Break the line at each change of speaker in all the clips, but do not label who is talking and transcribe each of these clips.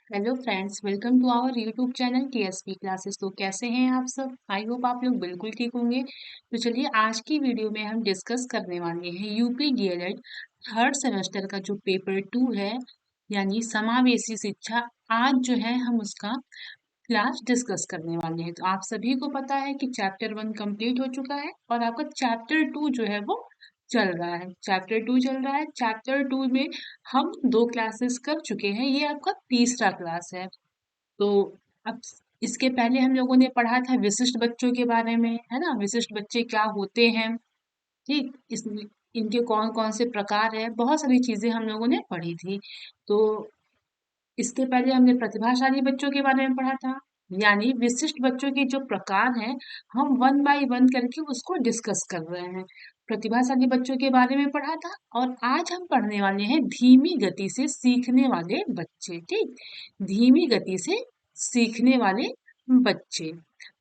Hello friends, welcome to our YouTube channel TSP classes. तो कैसे हैं आप सब? आई होप आप लोग बिल्कुल ठीक होंगे। तो चलिए आज की वीडियो में हम डिस्कस करने वाले हैं यूपी डीएलएड थर्ड सेमेस्टर का जो पेपर 2 है, यानी समावेशी शिक्षा। आज जो है हम उसका क्लास डिस्कस करने वाले हैं। तो आप सभी को पता है कि चैप्टर 1 कंप्लीट हो चुका है और आपका चैप्टर 2 जो है वो चल रहा है। चैप्टर 2 चल रहा है। चैप्टर 2 में हम 2 क्लासेस कर चुके हैं। ये आपका तीसरा क्लास है। तो अब इसके पहले हम लोगों ने पढ़ा था विशिष्ट बच्चों के बारे में, है ना? विशिष्ट बच्चे क्या होते हैं, ठीक? इस इनके कौन कौन से प्रकार है, बहुत सारी चीजें हम लोगों ने पढ़ी थी। तो इसके पहले हमने प्रतिभाशाली बच्चों के बारे में पढ़ा था, यानी विशिष्ट बच्चों के जो प्रकार हैं, हम वन बाय वन करके उसको डिस्कस कर रहे हैं। प्रतिभाशाली बच्चों के बारे में पढ़ा था और आज हम पढ़ने वाले हैं धीमी गति से सीखने वाले बच्चे, ठीक? धीमी गति से सीखने वाले बच्चे।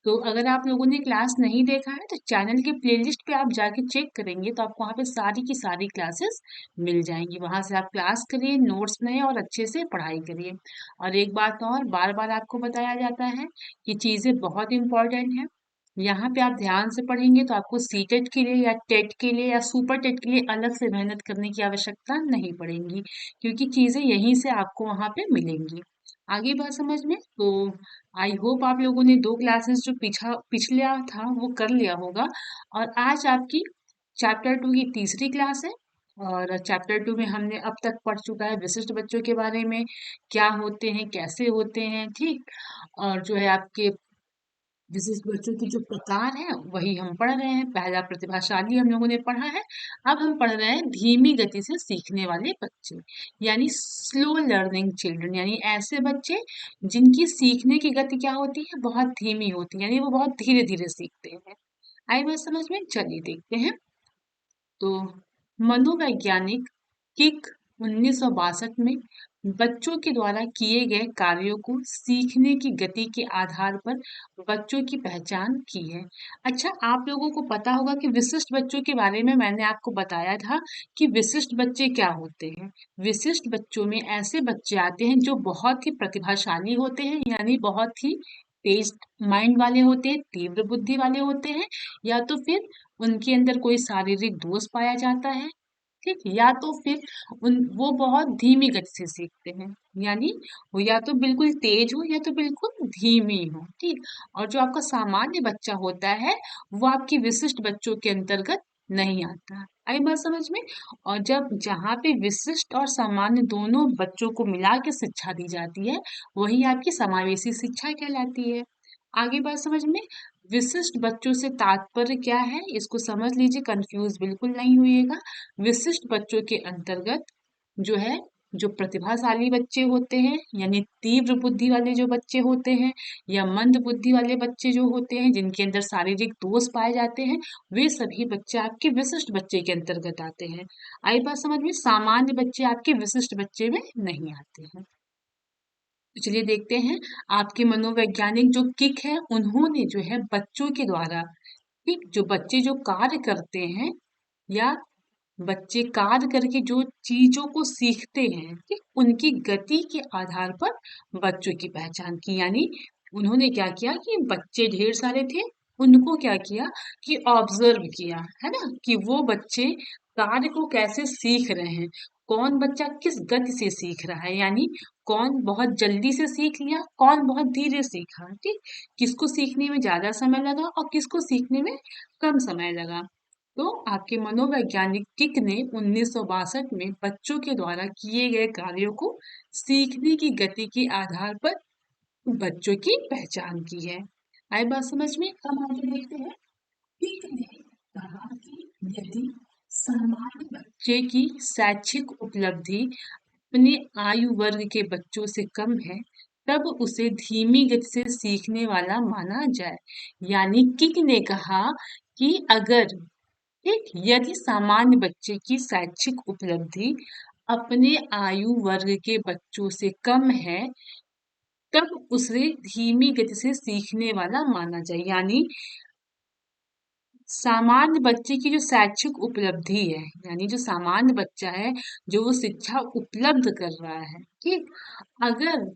तो अगर आप लोगों ने क्लास नहीं देखा है तो चैनल के प्लेलिस्ट पे आप जाके चेक करेंगे तो आपको वहाँ पे सारी की सारी क्लासेस मिल जाएंगी। वहां से आप क्लास करिए, नोट्स बनाइए और अच्छे से पढ़ाई करिए। और एक बात और बार बार आपको बताया जाता है कि चीजें बहुत इंपॉर्टेंट हैं। यहाँ पे आप ध्यान से पढ़ेंगे तो आपको सीटेट के लिए या टेट के लिए या सुपर टेट के लिए अलग से मेहनत करने की आवश्यकता नहीं पड़ेगी, क्योंकि चीजें यहीं से आपको वहां पे मिलेंगी। आगे बात समझ में? तो आई होप आप लोगों ने 2 क्लासेस जो पिछला था वो कर लिया होगा। और आज आपकी चैप्टर 2 की तीसरी क्लास है। और चैप्टर 2 में हमने अब तक पढ़ चुका है विशिष्ट बच्चों के बारे में, क्या होते हैं, कैसे होते हैं, ठीक? और जो है आपके विशिष्ट बच्चों के जो प्रकार हैं वही हम पढ़ रहे हैं। पहला प्रतिभाशाली हम लोगों ने पढ़ा है। अब हम पढ़ रहे हैं धीमी गति से सीखने वाले बच्चे, यानी स्लो लर्निंग चिल्ड्रन, यानी ऐसे बच्चे जिनकी सीखने की गति क्या होती है, बहुत धीमी होती है, यानी वो बहुत धीरे धीरे सीखते हैं। आई बात समझ में? चलिए देखते हैं। तो मनोवैज्ञानिक किक 1962 में बच्चों के द्वारा किए गए कार्यों को सीखने की गति के आधार पर बच्चों की पहचान की है। अच्छा, आप लोगों को पता होगा कि विशिष्ट बच्चों के बारे में मैंने आपको बताया था कि विशिष्ट बच्चे क्या होते हैं। विशिष्ट बच्चों में ऐसे बच्चे आते हैं जो बहुत ही प्रतिभाशाली होते हैं, यानी बहुत ही तेज माइंड वाले होते हैं, तीव्र बुद्धि वाले होते हैं, या तो फिर उनके अंदर कोई शारीरिक दोष पाया जाता है, ठीक? या तो फिर वो बहुत धीमी गति से सीखते हैं, यानी वो या तो बिल्कुल तेज हो या तो बिल्कुल धीमी हो, ठीक? और जो आपका सामान्य बच्चा होता है वो आपके विशिष्ट बच्चों के अंतर्गत नहीं आता। आई बात समझ में? और जब जहाँ पे विशिष्ट और सामान्य दोनों बच्चों को मिला के शिक्षा दी जाती है, वही आपकी समावेशी शिक्षा कहलाती है। आगे बात समझ में? विशिष्ट बच्चों से तात्पर्य क्या है, इसको समझ लीजिए, कंफ्यूज बिल्कुल नहीं होइएगा। विशिष्ट बच्चों के अंतर्गत जो है, जो प्रतिभाशाली बच्चे होते हैं, यानी तीव्र बुद्धि वाले जो बच्चे होते हैं, या मंद बुद्धि वाले बच्चे जो होते हैं जिनके अंदर शारीरिक दोष पाए जाते हैं, वे सभी बच्चे आपके विशिष्ट बच्चे के अंतर्गत आते हैं। आई बात समझ में? सामान्य बच्चे आपके विशिष्ट बच्चे में नहीं आते हैं। तो चलिए देखते हैं। आपके मनोवैज्ञानिक जो किक है, उन्होंने जो है बच्चों के द्वारा, ठीक, जो बच्चे जो कार्य करते हैं या बच्चे कार्य करके जो चीजों को सीखते हैं, ठीक, उनकी गति के आधार पर बच्चों की पहचान की। यानी उन्होंने क्या किया कि बच्चे ढेर सारे थे, उनको क्या किया कि ऑब्जर्व किया, है ना, कि वो बच्चे कार्य को कैसे सीख रहे हैं, कौन बच्चा किस गति से सीख रहा है, यानी कौन बहुत जल्दी से सीख लिया, कौन बहुत धीरे सीखा, ठीक? किसको सीखने में ज्यादा समय लगा और किसको सीखने में कम समय लगा। तो आपके मनोवैज्ञानिक किक ने 1962 में बच्चों के द्वारा किए गए कार्यों को सीखने की गति के आधार पर बच्चों की पहचान की है। आई बात समझ में? अब आगे देखते हैं। किक ने कहा कि यदि सामान्य बच्चे की शैक्षिक उपलब्धि अपने आयु वर्ग के बच्चों से कम है, तब उसे धीमी गति से सीखने वाला माना जाए। यानी किक ने कहा कि अगर, ठीक, यदि सामान्य बच्चे की शैक्षिक उपलब्धि अपने आयु वर्ग के बच्चों से कम है, तब उसे धीमी गति से सीखने वाला माना जाए। यानी सामान्य बच्चे की जो शैक्षिक उपलब्धि है, यानी जो सामान्य बच्चा है, जो वो शिक्षा उपलब्ध कर रहा है, ठीक, अगर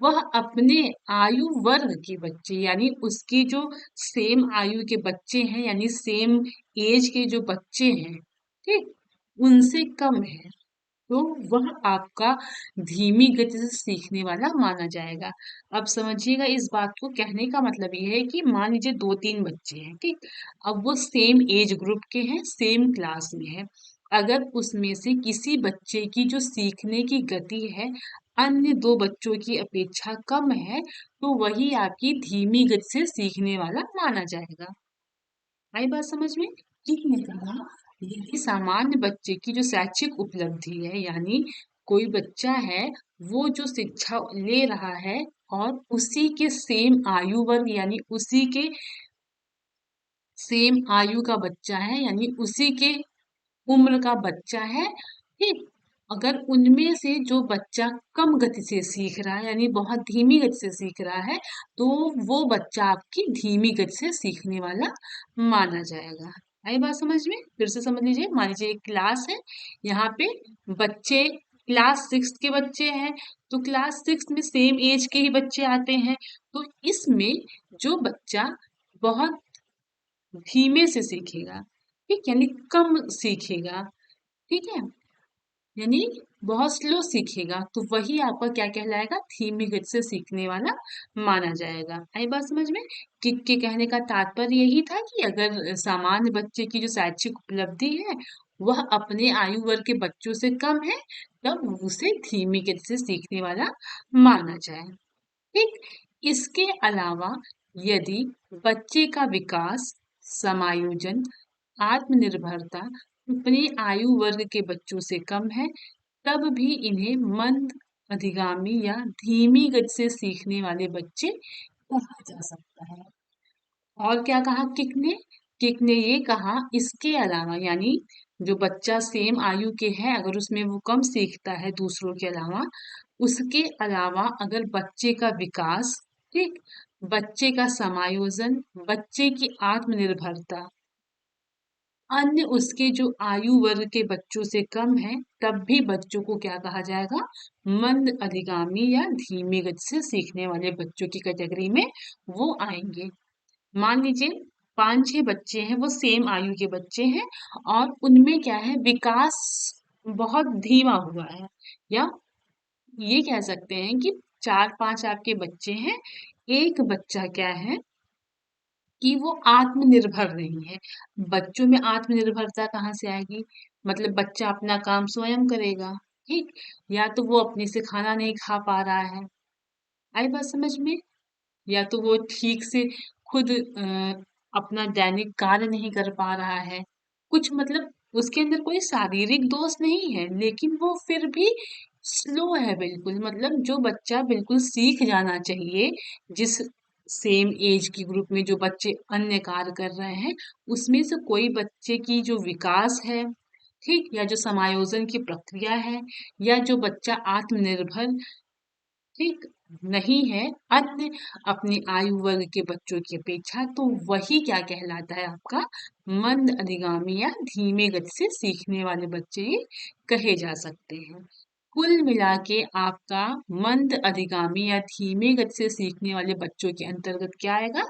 वह अपने आयु वर्ग के बच्चे यानी उसकी जो सेम आयु के बच्चे हैं यानी सेम एज के जो बच्चे हैं, ठीक, उनसे कम है तो वह आपका धीमी गति से सीखने वाला माना जाएगा। अब समझिएगा इस बात को, कहने का मतलब ये है कि मान लीजिए 2-3 बच्चे हैं, ठीक? अब वो सेम एज ग्रुप के हैं, सेम क्लास में है। अगर उसमें से किसी बच्चे की जो सीखने की गति है, अन्य 2 बच्चों की अपेक्षा कम है, तो वही आपकी धीमी गति से सीखने वाला माना जाएगा। आई बात समझ में? ठीक ने कहा, यदि सामान्य बच्चे की जो शैक्षिक उपलब्धि है यानी कोई बच्चा है वो जो शिक्षा ले रहा है और उसी के सेम आयु वर्ग यानी उसी के सेम आयु का बच्चा है यानी उसी के उम्र का बच्चा है, ठीक, अगर उनमें से जो बच्चा कम गति से सीख रहा है यानी बहुत धीमी गति से सीख रहा है तो वो बच्चा आपकी धीमी गति से सीखने वाला माना जाएगा। आई बात समझ में? फिर से समझ लीजिए, मान लीजिए एक क्लास है, यहाँ पे बच्चे क्लास 6 के बच्चे हैं, तो क्लास 6 में सेम एज के ही बच्चे आते हैं, तो इसमें जो बच्चा बहुत धीमे से सीखेगा, ठीक, यानी कम सीखेगा, ठीक है, यानी बहुत स्लो सीखेगा, तो वही आपका क्या कहलाएगा, धीमी गति से सीखने वाला माना जाएगा। आई बात समझ में? किक के कहने का तात्पर्य यही था कि अगर सामान्य बच्चे की जो शैक्षिक उपलब्धि है वह अपने आयु वर्ग के बच्चों से कम है, तब उसे धीमी गति से सीखने वाला माना जाए। ठीक, इसके अलावा यदि बच्चे का विकास, समायोजन, आत्मनिर्भरता अपने आयु वर्ग के बच्चों से कम है, तब भी इन्हें मंद, अधिगामी या धीमी गति से सीखने वाले बच्चे कहा जा सकता है। और क्या कहा किक ने? किक ने ये कहा इसके अलावा यानी जो बच्चा सेम आयु के है अगर उसमें वो कम सीखता है दूसरों के अलावा, उसके अलावा अगर बच्चे का विकास, ठीक, बच्चे का समायोजन, बच्चे की आत्मनिर्भरता अन्य उसके जो आयु वर्ग के बच्चों से कम है, तब भी बच्चों को क्या कहा जाएगा, मंद अधिगामी या धीमी गति से सीखने वाले बच्चों की कैटेगरी में वो आएंगे। मान लीजिए 5-6 बच्चे हैं, वो सेम आयु के बच्चे हैं और उनमें क्या है, विकास बहुत धीमा हुआ है, या ये कह सकते हैं कि 4-5 आपके बच्चे हैं, एक बच्चा क्या है कि वो आत्मनिर्भर नहीं है। बच्चों में आत्मनिर्भरता कहाँ से आएगी? मतलब बच्चा अपना काम स्वयं करेगा, ठीक? या तो वो अपने से खाना नहीं खा पा रहा है, आई बात समझ में? या तो वो ठीक से खुद अपना दैनिक कार्य नहीं कर पा रहा है। कुछ मतलब उसके अंदर कोई शारीरिक दोष नहीं है, लेकिन वो फिर भी स्लो है बिल्कुल। मतलब जो बच्चा बिल्कुल सीख जाना चाहिए, जिस सेम एज की ग्रुप में जो बच्चे अन्य कार्य कर रहे हैं, उसमें से कोई बच्चे की जो विकास है, ठीक, या जो समायोजन की प्रक्रिया है, या जो बच्चा आत्मनिर्भर, ठीक, नहीं है अन्य अपनी आयु वर्ग के बच्चों की अपेक्षा, तो वही क्या कहलाता है आपका मंद अधिगामी या धीमे गति से सीखने वाले बच्चे ये कहे जा सकते हैं। कुल मिला के आपका मंद अधिगामी या धीमे गति से सीखने वाले बच्चों के अंतर्गत क्या आएगा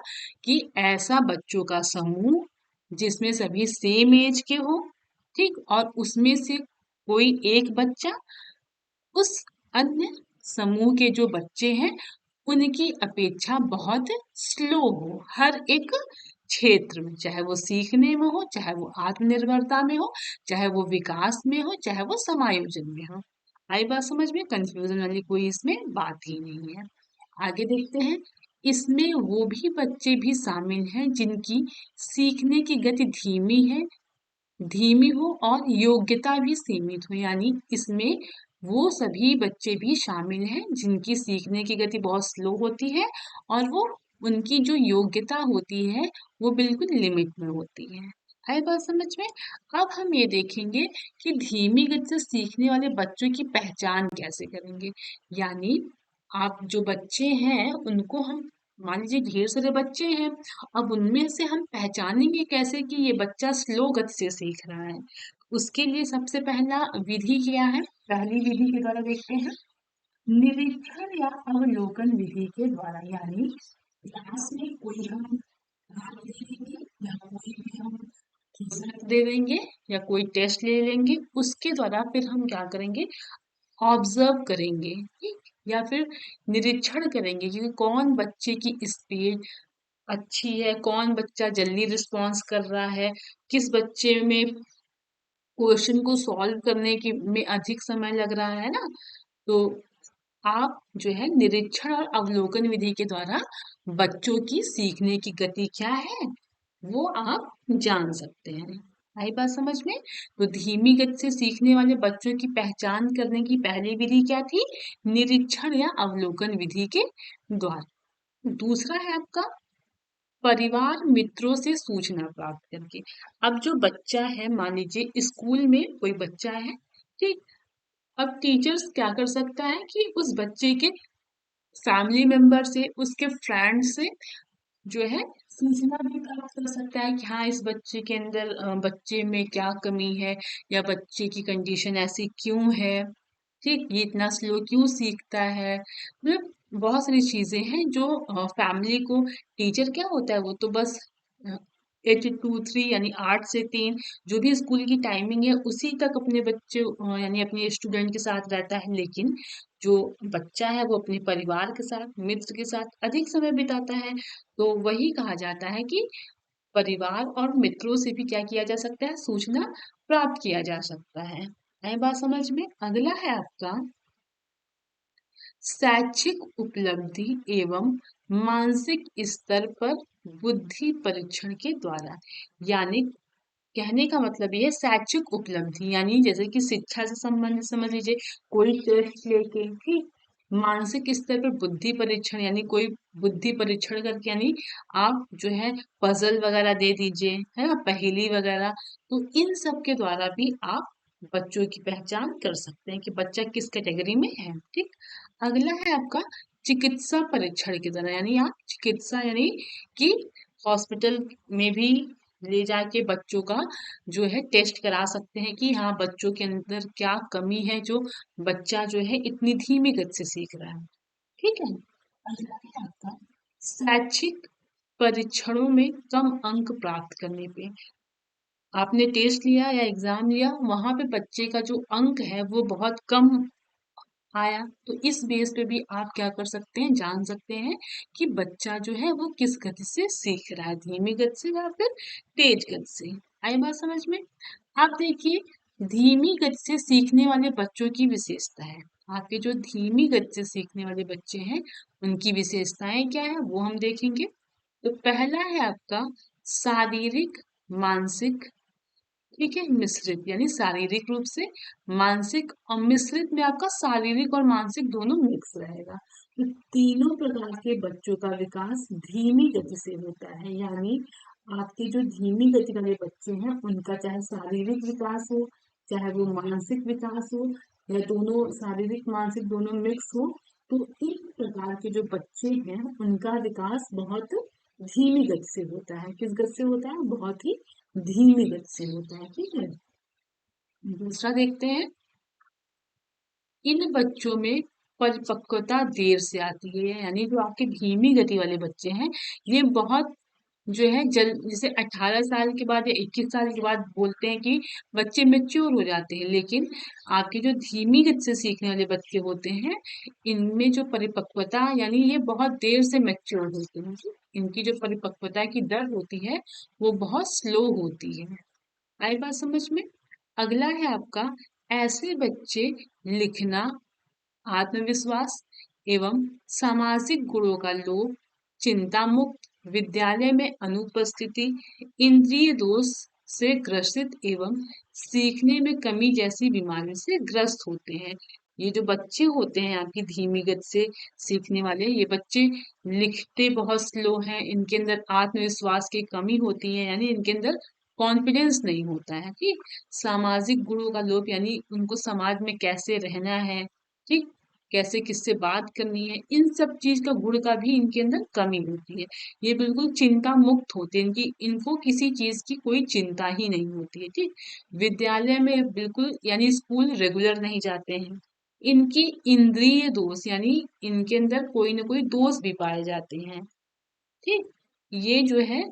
कि ऐसा बच्चों का समूह जिसमें सभी सेम एज के हो, ठीक, और उसमें से कोई एक बच्चा उस अन्य समूह के जो बच्चे हैं उनकी अपेक्षा बहुत स्लो हो हर एक क्षेत्र में, चाहे वो सीखने में हो, चाहे वो आत्मनिर्भरता में हो, चाहे वो विकास में हो, चाहे वो समायोजन में हो। आई बात समझ में? कंफ्यूजन वाली कोई इसमें बात ही नहीं है। आगे देखते हैं, इसमें वो भी बच्चे भी शामिल हैं जिनकी सीखने की गति धीमी हो और योग्यता भी सीमित हो, यानी इसमें वो सभी बच्चे भी शामिल हैं जिनकी सीखने की गति बहुत स्लो होती है और वो उनकी जो योग्यता होती है वो बिल्कुल लिमिट में होती है। आई बात समझ में? अब हम ये देखेंगे कि धीमी गति से सीखने वाले बच्चों की पहचान कैसे करेंगे। यानी आप जो बच्चे हैं उनको हम, मान लीजिए ढेर सारे बच्चे हैं, अब उनमें से हम पहचानेंगे कैसे कि ये बच्चा स्लो गति से सीख रहा है। उसके लिए सबसे पहला विधि क्या है, पहली विधि के द्वारा देखते हैं। निरीक्षण या अवलोकन विधि के द्वारा, यानी क्लास में कोई हम बात दे देंगे या कोई भी हम रिजल्ट दे देंगे या कोई टेस्ट ले लेंगे, उसके द्वारा फिर हम क्या करेंगे, ऑब्जर्व करेंगे, ठीक, या फिर निरीक्षण करेंगे कि कौन बच्चे की स्पीड अच्छी है, कौन बच्चा जल्दी रिस्पॉन्स कर रहा है, किस बच्चे में क्वेश्चन को सॉल्व करने की में अधिक समय लग रहा है ना। तो आप जो है निरीक्षण और अवलोकन विधि के द्वारा बच्चों की सीखने की गति क्या है वो आप जान सकते हैं। आई बात समझ में? तो धीमी गति से सीखने वाले बच्चों की पहचान करने की पहली विधि क्या थी? निरीक्षण या अवलोकन विधि के द्वारा। दूसरा है आपका परिवार मित्रों से सूचना प्राप्त करके। अब जो बच्चा है, मान लीजिए स्कूल में कोई बच्चा है, ठीक, अब टीचर्स क्या कर सकता है कि उस बच्चे के फैमिली मेंबर से, उसके फ्रेंड से जो है सूचना भी प्राप्त कर सकता है कि हाँ, इस बच्चे के अंदर बच्चे में क्या कमी है या बच्चे की कंडीशन ऐसी क्यों है, ठीक, ये इतना स्लो क्यों सीखता है। मतलब बहुत सारी चीजें हैं जो फैमिली को, टीचर क्या होता है, वो तो बस 8 to 3 यानी 8 से 3 जो भी स्कूल की टाइमिंग है उसी तक अपने बच्चे यानी अपने स्टूडेंट के साथ रहता है, लेकिन जो बच्चा है वो अपने परिवार के साथ, मित्र के साथ अधिक समय बिताता है। तो वही कहा जाता है कि परिवार और मित्रों से भी क्या किया जा सकता है, सूचना प्राप्त किया जा सकता है। है बात समझ में? अगला है आपका शैक्षिक उपलब्धि एवं मानसिक स्तर पर बुद्धि परीक्षण के द्वारा। यानी कहने का मतलब ये है शैक्षिक उपलब्धि, यानी जैसे कि शिक्षा से संबंधित समझ लीजिए कोई टेस्ट लेके, ठीक, मानसिक स्तर पर बुद्धि परीक्षण यानी कोई बुद्धि परीक्षण करके, यानी आप जो है पजल वगैरह दे दीजिए, है ना, पहेली वगैरह। तो इन सब के द्वारा भी आप बच्चों की पहचान कर सकते हैं कि बच्चा किस कैटेगरी में है, ठीक। अगला है आपका चिकित्सा परीक्षण के द्वारा, यानी आप चिकित्सा यानी कि हॉस्पिटल में भी ले जाके बच्चों का जो है टेस्ट करा सकते हैं कि हाँ, बच्चों के अंदर क्या कमी है जो बच्चा जो है इतनी धीमी गति से सीख रहा है, ठीक है। अगला है आपका शैक्षिक परीक्षणों में कम अंक प्राप्त करने पे, आपने टेस्ट लिया या एग्जाम लिया, वहां पे बच्चे का जो अंक है वो बहुत कम आया, तो इस बेस पे भी आप क्या कर सकते हैं, जान सकते हैं कि बच्चा जो है वो किस गति से सीख रहा है, धीमी गति से या फिर तेज गति से। आई बात समझ में? आप देखिए धीमी गति से सीखने वाले बच्चों की विशेषता है, आपके जो धीमी गति से सीखने वाले बच्चे हैं उनकी विशेषताएं क्या है वो हम देखेंगे। तो पहला है आपका शारीरिक मानसिक, ठीक है, मिश्रित, यानी शारीरिक रूप से, मानसिक और मिश्रित में आपका शारीरिक और मानसिक दोनों मिक्स रहेगा। तो तीनों प्रकार के बच्चों का विकास धीमी गति से होता है, यानी आपके जो धीमी गति वाले बच्चे हैं उनका चाहे शारीरिक विकास हो, चाहे वो मानसिक विकास हो, या दोनों शारीरिक मानसिक दोनों मिक्स हो, तो इन प्रकार के जो बच्चे हैं उनका विकास बहुत धीमी गति से होता है। किस गति से होता है? बहुत ही धीमी गति से होता है, ठीक है। दूसरा देखते हैं, इन बच्चों में परिपक्वता देर से आती है, यानी जो आपके धीमी गति वाले बच्चे हैं ये बहुत जो है जल जैसे 18 साल के बाद या 21 साल के बाद बोलते हैं कि बच्चे मेच्योर हो जाते हैं, लेकिन आपके जो धीमी गति से सीखने वाले बच्चे होते हैं इनमें जो परिपक्वता यानी ये बहुत देर से मेच्योर होते हैं, इनकी जो परिपक्वता की दर होती है वो बहुत स्लो होती है। आई बात समझ में? अगला है आपका ऐसे बच्चे लिखना, आत्मविश्वास एवं सामाजिक गुणों का लोभ, चिंता मुक्त, विद्यालय में अनुपस्थिति, इंद्रिय दोष से ग्रसित एवं सीखने में कमी जैसी बीमारी से ग्रस्त होते हैं। ये जो बच्चे होते हैं आपकी धीमी गति से सीखने वाले, ये बच्चे लिखते बहुत स्लो हैं, इनके अंदर आत्मविश्वास की कमी होती है, यानी इनके अंदर कॉन्फिडेंस नहीं होता है, ठीक। सामाजिक गुणों का लोप, यानी उनको समाज में कैसे रहना है, ठीक, कैसे किससे बात करनी है, इन सब चीज का गुण का भी इनके अंदर कमी होती है। ये बिल्कुल चिंता मुक्त होते हैं, इनकी इनको किसी चीज की कोई चिंता ही नहीं होती है, ठीक। विद्यालय में बिल्कुल यानी स्कूल रेगुलर नहीं जाते हैं, इनकी इंद्रिय दोष यानी इनके अंदर कोई ना कोई दोष भी पाए जाते हैं। ठीक, ये जो है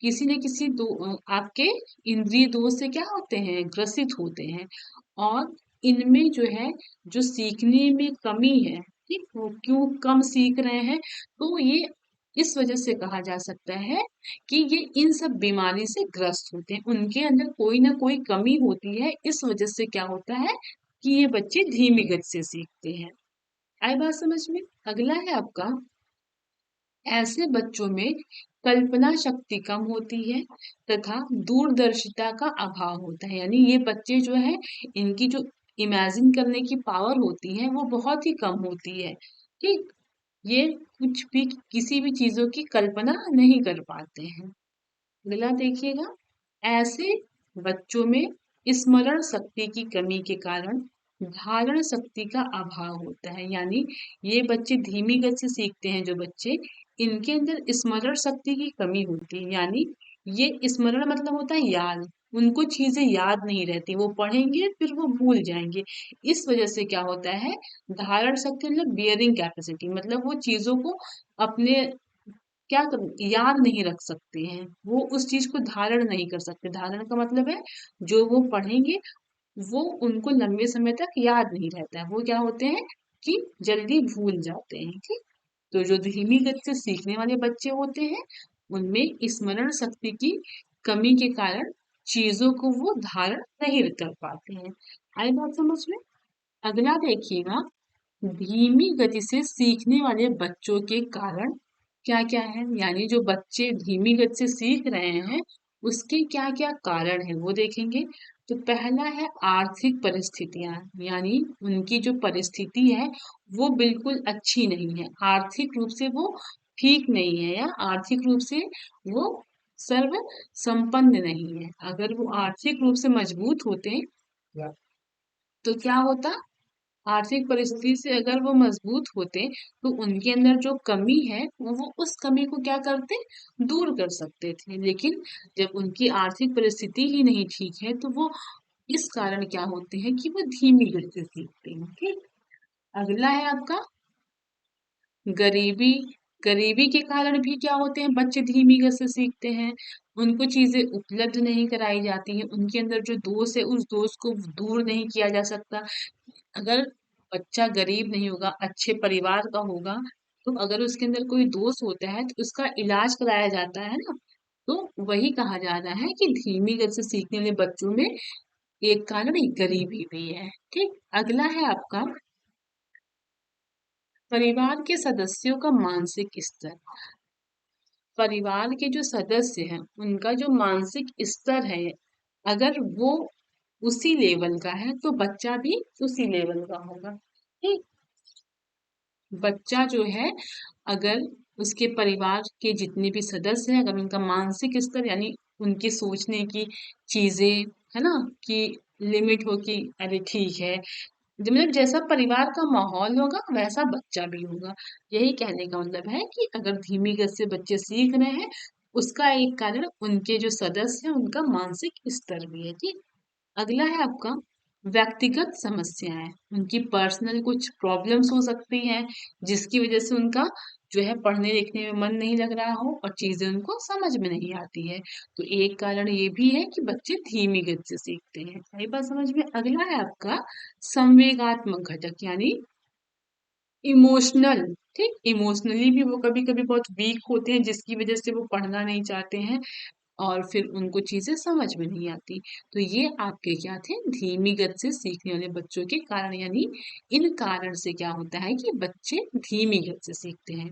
किसी न किसी आपके इंद्रिय दोष से क्या होते हैं, ग्रसित होते हैं। और इनमें जो है जो सीखने में कमी है, ठीक, वो क्यों कम सीख रहे हैं, तो ये इस वजह से कहा जा सकता है कि ये इन सब बीमारी से ग्रस्त होते हैं, उनके अंदर कोई ना कोई कमी होती है, इस वजह से क्या होता है कि ये बच्चे धीमी गति से सीखते हैं। आई बात समझ में? अगला है आपका, ऐसे बच्चों में कल्पना शक्ति कम होती है तथा दूरदर्शिता का अभाव होता है, यानी ये बच्चे जो है इनकी जो इमेजिन करने की पावर होती है वो बहुत ही कम होती है। ठीक, ये कुछ भी किसी भी चीजों की कल्पना नहीं कर पाते हैं। अगला देखिएगा, ऐसे बच्चों में स्मरण शक्ति की कमी के कारण धारण शक्ति का अभाव होता है, यानी ये बच्चे धीमी गति से सीखते हैं जो बच्चे, इनके अंदर स्मरण शक्ति की कमी होती है, यानी ये स्मरण मतलब होता है याद, उनको चीजें याद नहीं रहती, वो पढ़ेंगे फिर वो भूल जाएंगे। इस वजह से क्या होता है, धारण शक्ति मतलब बियरिंग कैपेसिटी, मतलब वो चीजों को अपने क्या याद नहीं रख सकते हैं, वो उस चीज को धारण नहीं कर सकते। धारण का मतलब है जो वो पढ़ेंगे वो उनको लंबे समय तक याद नहीं रहता है, वो क्या होते हैं कि जल्दी भूल जाते हैं। ठीक, तो जो धीमी गति से सीखने वाले बच्चे होते हैं उनमें स्मरण शक्ति की कमी के कारण चीजों को वो धारण नहीं कर पाते हैं। आई बात समझ में? अगला देखिएगा, धीमी गति से सीखने वाले बच्चों के कारण क्या क्या है, यानी जो बच्चे धीमी गति से सीख रहे हैं उसके क्या क्या कारण है वो देखेंगे। तो पहला है आर्थिक परिस्थितियां, यानी उनकी जो परिस्थिति है वो बिल्कुल अच्छी नहीं है, आर्थिक रूप से वो ठीक नहीं है या आर्थिक रूप से वो सर्व संपन्न नहीं है। अगर वो आर्थिक रूप से मजबूत होते तो क्या होता, आर्थिक परिस्थिति से अगर वो मजबूत होते तो उनके अंदर जो कमी है वो उस कमी को क्या करते, दूर कर सकते थे। लेकिन जब उनकी आर्थिक परिस्थिति ही नहीं ठीक है तो वो इस कारण क्या होते हैं कि वो धीमी गति से सीखते हैं। ठीक, अगला है आपका गरीबी। गरीबी के कारण भी क्या होते हैं, बच्चे धीमी गति से सीखते हैं, उनको चीजें उपलब्ध नहीं कराई जाती हैं, उनके अंदर जो दोष है उस दोष को दूर नहीं किया जा सकता। अगर बच्चा गरीब नहीं होगा, अच्छे परिवार का होगा, तो अगर उसके अंदर कोई दोष होता है तो उसका इलाज कराया जाता है ना। तो वही कहा जा रहा है कि धीमी गति से सीखने वाले बच्चों में एक कारण एक गरीबी भी है। ठीक, अगला है आपका परिवार के सदस्यों का मानसिक स्तर। परिवार के जो सदस्य हैं उनका जो मानसिक स्तर है, अगर वो उसी लेवल का है तो बच्चा भी उसी लेवल का होगा। ठीक, बच्चा जो है अगर उसके परिवार के जितने भी सदस्य हैं अगर उनका मानसिक स्तर यानी उनकी सोचने की चीजें है ना कि लिमिट हो कि अरे ठीक है, मतलब जैसा परिवार का माहौल होगा वैसा बच्चा भी होगा। यही कहने का मतलब है कि अगर धीमी गति से बच्चे सीख रहे हैं उसका एक कारण उनके जो सदस्य हैं उनका मानसिक स्तर भी है। ठीक, अगला है आपका व्यक्तिगत समस्याएं, उनकी पर्सनल कुछ प्रॉब्लम्स हो सकती हैं जिसकी वजह से उनका जो है पढ़ने लिखने में मन नहीं लग रहा हो और चीजें उनको समझ में नहीं आती है। तो एक कारण ये भी है कि बच्चे धीमी गति से सीखते हैं। सही बात समझ में? अगला है आपका संवेगात्मक घटक यानी इमोशनल। ठीक, इमोशनली भी वो कभी कभी बहुत वीक होते हैं जिसकी वजह से वो पढ़ना नहीं चाहते हैं और फिर उनको चीजें समझ में नहीं आती। तो ये आपके क्या थे, धीमी गति से सीखने वाले बच्चों के कारण, यानी इन कारण से क्या होता है कि बच्चे धीमी गति से सीखते हैं।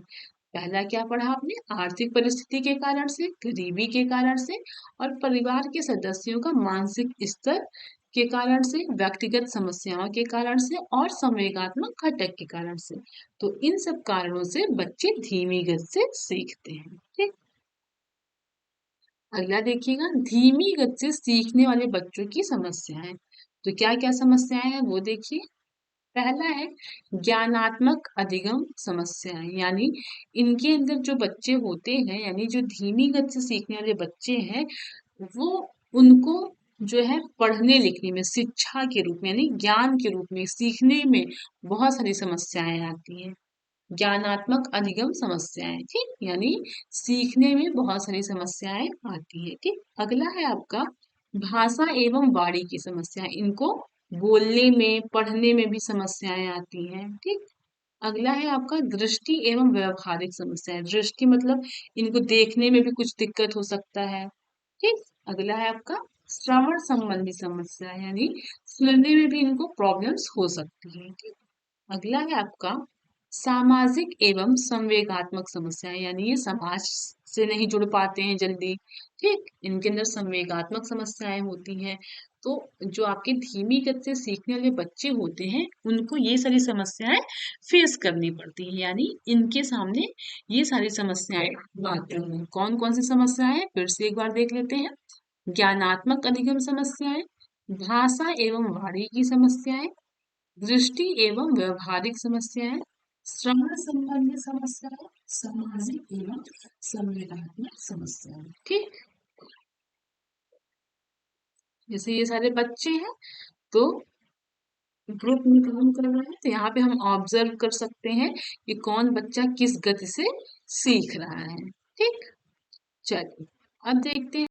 पहला क्या पढ़ा आपने, आर्थिक परिस्थिति के कारण से, गरीबी के कारण से और परिवार के सदस्यों का मानसिक स्तर के कारण से, व्यक्तिगत समस्याओं के कारण से और संवेगात्मक घटक के कारण से। तो इन सब कारणों से बच्चे धीमी गति से सीखते हैं। ठीक, अगला देखिएगा, धीमी गति से सीखने वाले बच्चों की समस्याएं। तो क्या क्या समस्याएं हैं वो देखिए। पहला है ज्ञानात्मक अधिगम समस्याएं, यानी इनके अंदर जो बच्चे होते हैं यानी जो धीमी गति से सीखने वाले बच्चे हैं वो उनको जो है पढ़ने लिखने में, शिक्षा के रूप में यानी ज्ञान के रूप में सीखने में बहुत सारी समस्याएं आती हैं। ज्ञानात्मक अधिगम समस्याएं, ठीक, यानी सीखने में बहुत सारी समस्याएं आती है, ठीक। अगला है आपका भाषा एवं वाणी की समस्याएं, इनको बोलने में पढ़ने में भी समस्याएं आती हैं, ठीक। अगला है आपका दृष्टि एवं व्यवहारिक समस्याएं, दृष्टि मतलब इनको देखने में भी कुछ दिक्कत हो सकता है, ठीक। अगला है आपका श्रवण संबंधी समस्या, यानी सुनने में भी इनको प्रॉब्लम्स हो सकती है, ठीक। अगला है आपका सामाजिक एवं संवेगात्मक समस्याएं, यानी ये समाज से नहीं जुड़ पाते हैं जल्दी, ठीक, इनके अंदर संवेगात्मक समस्याएं होती हैं। तो जो आपके धीमी गति से सीखने वाले बच्चे होते हैं उनको ये सारी समस्याएं फेस करनी पड़ती हैं, यानी इनके सामने ये सारी समस्याएं आती हैं। कौन कौन सी समस्याएं फिर से एक बार देख लेते हैं। ज्ञानात्मक अधिगम समस्याएं, भाषा एवं वाणी की समस्याएं, दृष्टि एवं व्यवहारिक समस्याएं, श्रवण संबंधी समस्याएं, सामाजिक एवं संवेदनात्मक समस्याएं, ठीक। जैसे ये सारे बच्चे हैं तो ग्रुप में काम कर रहे हैं, तो यहाँ पे हम ऑब्जर्व कर सकते हैं कि कौन बच्चा किस गति से सीख रहा है, ठीक। चलिए अब देखते हैं